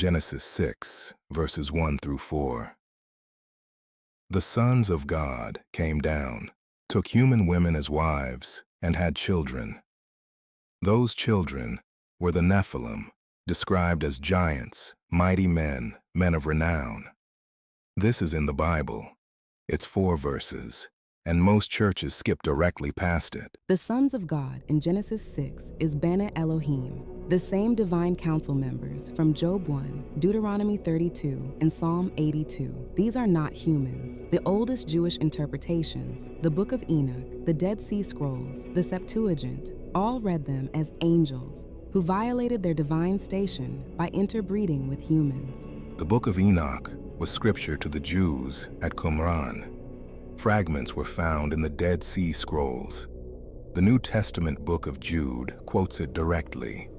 Genesis 6, verses 1 through 4. The sons of God came down, took human women as wives, and had children. Those children were the Nephilim, described as giants, mighty men, men of renown. This is in the Bible. It's 4 verses, and most churches skip directly past it. The sons of God in Genesis 6 is bene elohim, the same divine council members from Job 1, Deuteronomy 32, and Psalm 82. These are not humans. The oldest Jewish interpretations, the Book of Enoch, the Dead Sea Scrolls, the Septuagint, all read them as angels who violated their divine station by interbreeding with humans. The Book of Enoch was scripture to the Jews at Qumran. Fragments were found in the Dead Sea Scrolls. The New Testament book of Jude quotes it directly.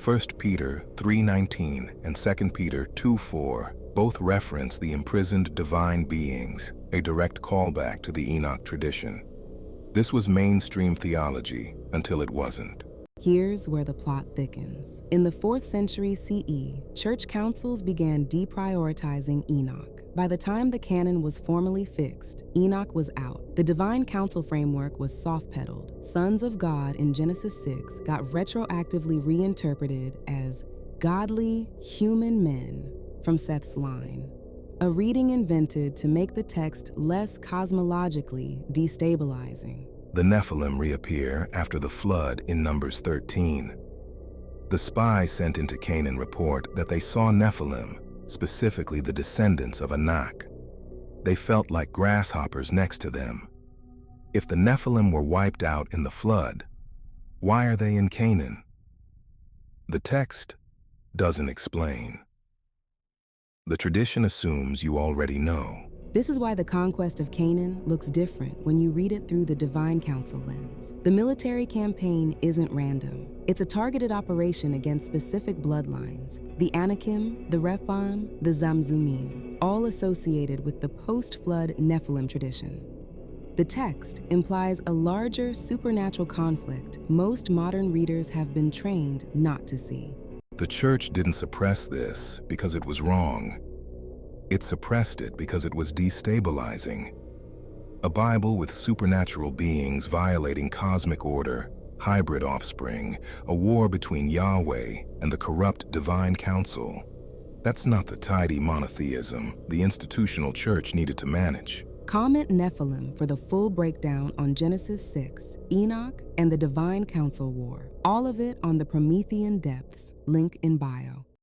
1 Peter 3:19 and 2 Peter 2:4 both reference the imprisoned divine beings, a direct callback to the Enoch tradition. This was mainstream theology until it wasn't. Here's where the plot thickens. In the 4th century CE, church councils began deprioritizing Enoch. By the time the canon was formally fixed, Enoch was out. The divine council framework was soft-pedaled. Sons of God in Genesis 6 got retroactively reinterpreted as godly human men from Seth's line, a reading invented to make the text less cosmologically destabilizing. The Nephilim reappear after the flood in Numbers 13. The spies sent into Canaan report that they saw Nephilim, specifically the descendants of Enoch. They felt like grasshoppers next to them. If the Nephilim were wiped out in the flood, why are they in Canaan? The text doesn't explain. The tradition assumes you already know. This is why the conquest of Canaan looks different when you read it through the divine council lens. The military campaign isn't random. It's a targeted operation against specific bloodlines, the Anakim, the Rephaim, the Zamzumim, all associated with the post-flood Nephilim tradition. The text implies a larger supernatural conflict most modern readers have been trained not to see. The church didn't suppress this because it was wrong. It suppressed it because it was destabilizing. A Bible with supernatural beings violating cosmic order, hybrid offspring, a war between Yahweh and the corrupt divine council. That's not the tidy monotheism the institutional church needed to manage. Comment Nephilim for the full breakdown on Genesis 6, Enoch, and the divine council war. All of it on the Promethean Depths, link in bio.